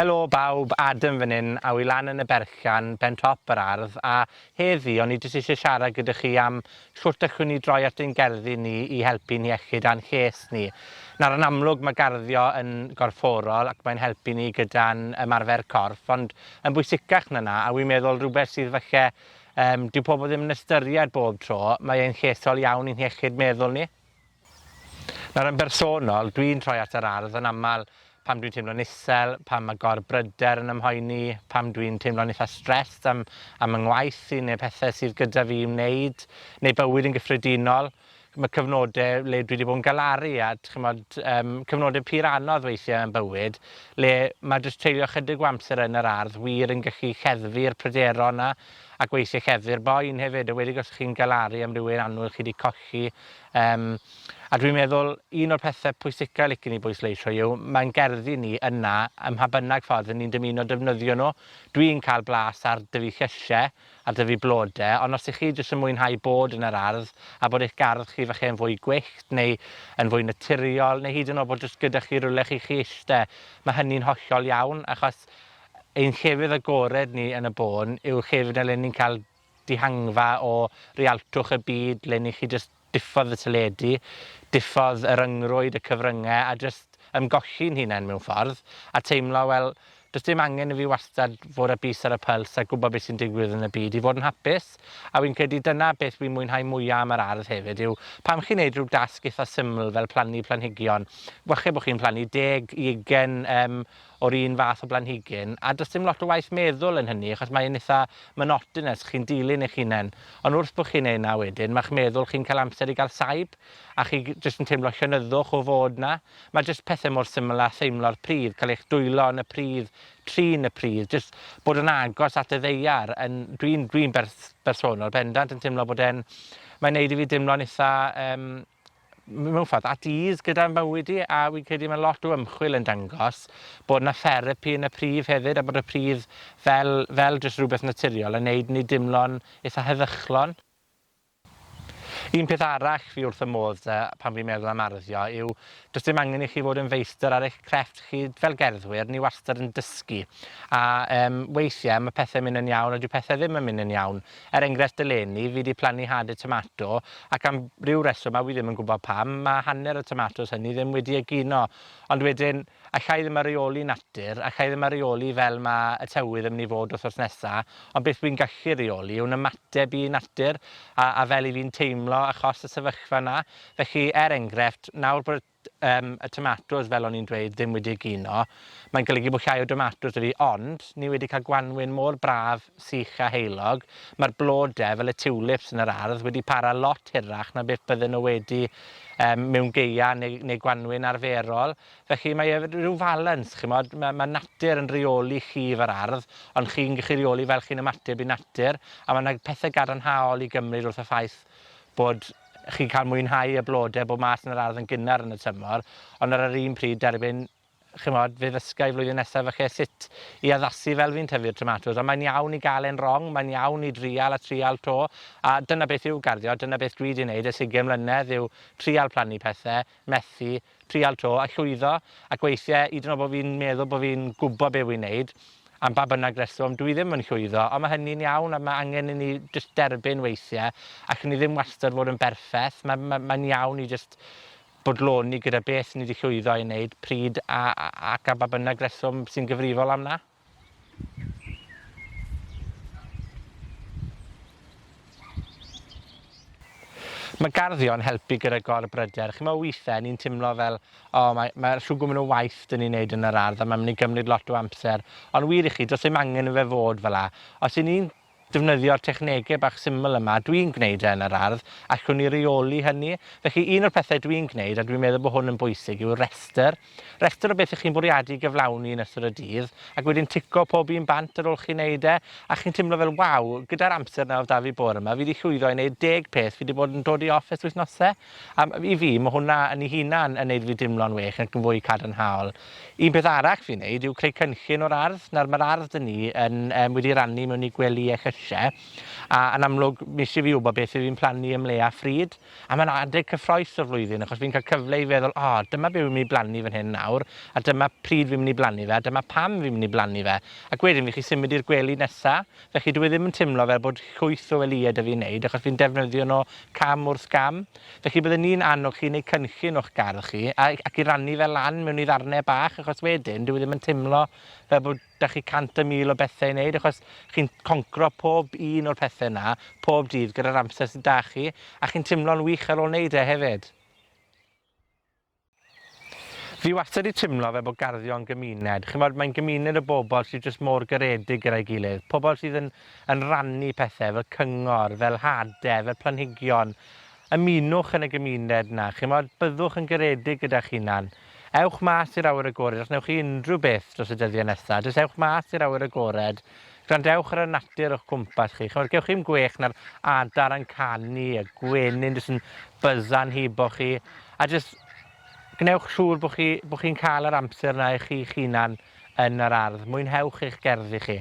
Helo bawb, Adam fan hyn, a wi lan yn y berllan, ben top yr ardd, a heddi o'n i jyst eisiau siarad gyda chi am shwt allwn ni droi at ein gerddi ni i helpu'n iechyd a'n lles ni. Nawr, yn amlwg mae garddio yn gorfforol ac mae'n helpu ni gyda'n ymarfer corff, ond yn bwysicach na 'na, a wi'n meddwl rhywbeth sydd falle dyw pobl ddim yn ystyried bob tro, mae e'n llesol iawn i'n iechyd meddwl ni. Nawr, yn bersonol, dwi'n troi at yr ardd yn aml pam dwi'n teimlo'n isel, pam mae gorbryder yn ymhoeni, pam dwi'n teimlo'n eitha stressed am ngwaith i neu pethe sydd gyda fi i wneud, neu bywyd yn gyffredinol. Mae cyfnodau le dwi wedi bod yn galaru a cyfnodau pur anodd weithiau yn bywyd, le mae jyst treulio chydig o amser yn yr ardd wir yn gallu cheddfu'r pryderon 'na, ac weithiau cheddfu'r boen hefyd, enwedig os chi'n galaru am rywun annwyl chi 'di colli. A dwi'n meddwl un o'r pethe pwysica licen i bwysleisio yw mae'n gerddi ni yna ym mha bynnag ffordd 'yn ni'n dymuno defnyddio nhw. Dwi'n cael blas ar dyfu llysie, ar dyfu blode, ond os 'ych chi jyst yn mwynhau bod yn yr ardd a bod eich gardd chi falle yn fwy gwyllt neu yn fwy naturiol, neu hyd yn o'd bod jyst gyda chi rywle chi iste, mae hynny'n hollol iawn, achos ein llefydd agored ni yn y bôn yw'r llefydd le ni'n cael dihangfa o rialtwch y byd, le ni chi jyst diffodd y teledu, diffodd y ryngrwyd, y cyfryngau, a jyst ymgolli'n hunain mewn ffordd, a teimlo, wel, does dim angen i fi wastad fod â bys ar y pyls a gwybod beth sy'n digwydd yn y byd, i fod yn hapus. A wi'n credu dyna beth wi'n mwynhau mwyaf am yr ardd hefyd yw, pam chi'n neud rhyw dasg eitha syml fel plannu planhigion, wache bod chi'n plannu 10 i 20 o'r un fath o blanhigyn, a does dim lot o waith meddwl yn hynny, achos mae'n eitha monotonous, chi'n dilyn eich hunain. Ond wrth bod chi'n neud 'na wedyn, ma'ch meddwl chi'n cael amser i gael saib, a chi jyst yn teimlo llonyddwch o fod 'na. Mae jyst pethe mor syml â theimlo'r pridd, cael eich dwylo yn y pridd, trin y pridd, jyst bod yn agos at y ddaear. Dwi'n bersonol bendant yn teimlo bod mae'n neud i fi deimlo'n eitha mewn ffordd at ease gyda'n bywyd i, a wi'n credu mae lot o ymchwil yn dangos bod 'na therapi yn y pridd hefyd, a bod y pridd fel jyst rhywbeth naturiol yn neud ni dimlo'n eitha heddychlon. Un peth arall fi wrth 'ym modd pan fi'n meddwl am arddio yw does dim angen i chi fod yn feistr ar eich crefft chi fel gerddwyr, ni wastad yn dysgu. A weithiau mae pethe'n mynd yn iawn a dyw pethe ddim yn mynd yn iawn. Er enghraifft eleni, fi 'di plannu hade tomato ac am ryw reswm, a wi ddim yn gwybod pam, ma' hanner y tomatos hynny ddim wedi egino. Ond wedyn, allai ddim ar reoli natur, allai ddim ar reoli fel ma' y tywydd yn mynd i fod wthnos nesa, ond beth wi'n gallu reoli yw'n ymateb i natur a fel 'i fi'n teimlo achos y sefyllfa 'na. Felly, er enghraifft, nawr bod y tomatos, fel o'n i'n dweud, ddim wedi egino, mae'n golygu bod llai o tomatos 'da fi, ond ni wedi cael gwanwyn mor braf, sych a heulog. Mae'r blode, fel y tulips yn yr ardd, wedi para lot hirach na beth bydden nhw wedi mewn gaea neu gwanwyn arferol. Felly mae ryw falans, chimod, ma' natur yn reoli chi efo'r ardd, ond chi'n gallu reoli fel chi'n ymateb i natur, a ma' 'na pethe gadarnhaol i gymryd wrth y ffaith bod chi'n cael mwynhau y blode bod mas yn yr ardd yn gynnar yn y tymor, ond ar yr un pryd derbyn, chimod, fe ddysga i flwyddyn nesaf falle sut i addasu fel fi'n tyfu'r tomatos, ond mae'n iawn i gael e'n wrong, mae'n iawn i drial a trial 'to, a dyna beth yw garddio, dyna beth dwi 'di wneud ers 20 mlynedd yw trial plannu pethe, methu, trial 'to a llwyddo, ac weithiau, hyd yn o'd bo' fi'n meddwl bo' fi'n gwbod be' wi'n neud, am ba bynnag reswm, dwi ddim yn llwyddo, ond ma' hynny'n iawn, a ma' angen i ni jyst derbyn weithiau, ac ni ddim wastad fod yn berffeth. Mae'n iawn i jyst bodloni gyda beth ni 'di llwyddo i wneud, pryd ac am ba bynnag reswm sy'n gyfrifol am 'na. Mae garddio'n helpu gyda gorbryder. Chimod, weithiau ni'n teimlo fel, mae shw gwmwn o waith 'dyn ni'n neud yn yr ardd, a mae'n mynd i gymryd lot o amser. Ond wir i chi, does dim angen i fe fod fel 'a. Os 'yn ni'n defnyddio'r technegau bach syml yma, dwi'n gwneud yn yr ardd, allwn ni reoli hynny. Felly, un o'r pethau dwi'n gwneud, a dwi'n meddwl bod hwn yn bwysig, yw rester. Rester o beth 'ych chi'n bwriadu gyflawni yn ystod y dydd, ac wedyn tico pob un bant ar ôl chi'n neud a chi'n teimlo fel, waw, gyda'r amser nawr 'da fi bore yma, fi 'di llwyddo i wneud 10 peth fi 'di bod yn dod i off ers wythnosau. I fi, mae hwnna yn ei hunan yn neud fi dimlo'n well ac yn fwy cadarnhaol. Un peth arall fi'n neud yw creu cynllun o'r ardd. Nawr, mae'r ardd 'da ni wedi rannu mewn i gwelïau llysie isie. A yn amlwg, mi eisiau fi wybod beth fi'n plannu ym le a phryd. A mae'n adeg cyffroes o'r flwyddyn, achos fi'n cael cyfle i feddwl, dyma be fi'n mynd i blannu fan hyn nawr, a dyma pryd fi'n mynd i blannu fe, a dyma pam fi'n mynd i blannu fe. Ac wedyn fi chi symud i'r gwely nesa, felly dwi ddim yn teimlo fel bod llwyth o welïau 'da fi'n neud, achos fi'n defnyddio nhw cam wrth gam. Felly byddwn ni'n annog chi wneud cynllun o'ch gardd chi, ac i rannu fe lan mewn i ddarnau bach, achos wedyn dwi ddim yn teimlo fel bod 'da chi 100,000 o bethau i wneud, achos chi'n concro pob un o'r pethe 'na, pob dydd gyda'r amser sydd 'da chi, a chi'n teimlo'n wych ar ôl wneud e hefyd. Fi wastad 'di teimlo fel bod garddio yn gymuned. Chimod, mae'n gymuned o bobl sydd jyst mor garedig gyda'i gilydd. Pobl sydd yn rannu pethe fel cyngor, fel hade, fel planhigion. Ymunwch yn y gymuned 'na. Chimod, byddwch yn garedig gyda'ch hunan. Ewch mas i'r awyr agored, os newch chi unrhyw beth dros y dyddie nesa, jyst ewch mas i'r awyr agored, gwrandewch ar y natur o'ch cwmpas chi. Chimod, gewch chi'm gwech na'r adar yn canu, y gwenyn jyst yn byza'n hibo chi, a jyst gwnewch siŵr bo' chi'n cael yr amser 'na i chi'ch hunan yn yr ardd. Mwynhewch eich gerddi chi.